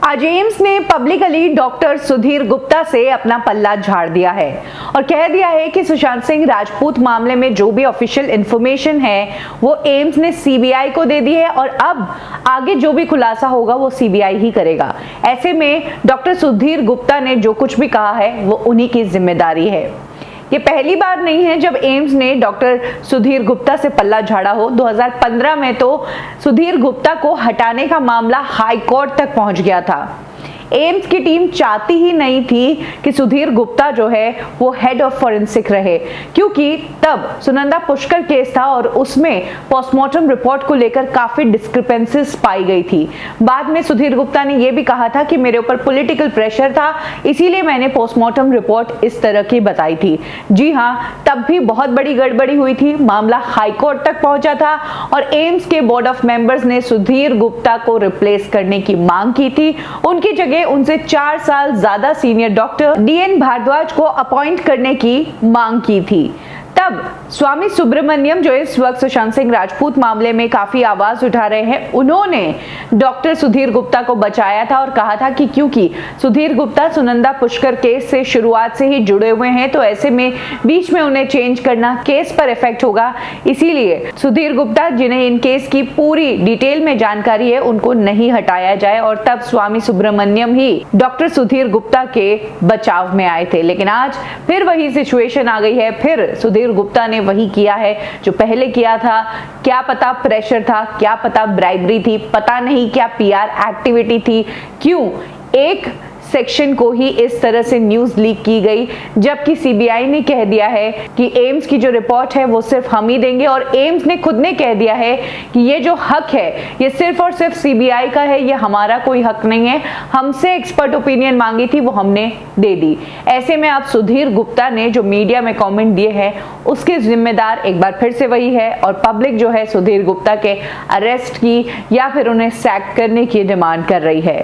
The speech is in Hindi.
आज एम्स ने पब्लिकली डॉक्टर सुधीर गुप्ता से अपना पल्ला झाड़ दिया है और कह दिया है कि सुशांत सिंह राजपूत मामले में जो भी ऑफिशियल इंफॉर्मेशन है वो एम्स ने सीबीआई को दे दी है और अब आगे जो भी खुलासा होगा वो सीबीआई ही करेगा। ऐसे में डॉक्टर सुधीर गुप्ता ने जो कुछ भी कहा है वो उन्हीं की जिम्मेदारी है। ये पहली बार नहीं है जब एम्स ने डॉक्टर सुधीर गुप्ता से पल्ला झाड़ा हो। 2015 में तो सुधीर गुप्ता को हटाने का मामला हाई कोर्ट तक पहुंच गया था। एम्स की टीम चाहती ही नहीं थी कि सुधीर गुप्ता जो है वो हेड ऑफ फॉरेंसिक रहे, क्योंकि तब सुनंदा पुष्कर केस था और उसमें पोस्टमार्टम रिपोर्ट को लेकर काफी डिस्क्रिपेंसीज पाई गई थी। बाद में सुधीर गुप्ता ने यह भी कहा था कि मेरे ऊपर पॉलिटिकल प्रेशर था, इसीलिए मैंने पोस्टमार्टम रिपोर्ट इस तरह की बताई थी। जी हाँ, तब भी बहुत बड़ी गड़बड़ी हुई थी, मामला हाईकोर्ट तक पहुंचा था और एम्स के बोर्ड ऑफ मेंबर्स ने सुधीर गुप्ता को रिप्लेस करने की मांग की थी। उनकी जगह उनसे 4 साल ज्यादा सीनियर डॉक्टर डीएन भारद्वाज को अपॉइंट करने की मांग की थी। तब स्वामी सुब्रमण्यम जो इस वक्त सुशांत सिंह राजपूत मामले में काफी आवाज उठा रहे हैं, उन्होंने डॉक्टर सुधीर गुप्ता को बचाया था और कहा था कि क्योंकि सुधीर गुप्ता सुनंदा पुष्कर केस से शुरुआत से ही जुड़े हुए हैं तो ऐसे में बीच में उन्हें चेंज करना केस पर इफेक्ट होगा, इसीलिए सुधीर गुप्ता जिन्हें इन केस की पूरी डिटेल में जानकारी है उनको नहीं हटाया जाए। और तब स्वामी सुब्रमण्यम ही डॉक्टर सुधीर गुप्ता के बचाव में आए थे। लेकिन आज फिर वही सिचुएशन आ गई है, फिर सुधीर गुप्ता ने वही किया है जो पहले किया था। क्या पता प्रेशर था, क्या पता ब्राइबरी थी, पता नहीं क्या पीआर एक्टिविटी थी, क्यों एक सेक्शन को ही इस तरह से न्यूज लीक की गई, जबकि सीबीआई ने कह दिया है कि एम्स की जो रिपोर्ट है वो सिर्फ हम ही देंगे। और एम्स ने खुद ने कह दिया है कि ये जो हक है ये सिर्फ और सिर्फ सीबीआई का है, ये हमारा कोई हक नहीं है। हमसे एक्सपर्ट ओपिनियन मांगी थी वो हमने दे दी। ऐसे में अब सुधीर गुप्ता ने जो मीडिया में कमेंट दिए हैं उसके जिम्मेदार एक बार फिर से वही है और पब्लिक जो है सुधीर गुप्ता के अरेस्ट की या फिर उन्हें सैक करने की डिमांड कर रही है।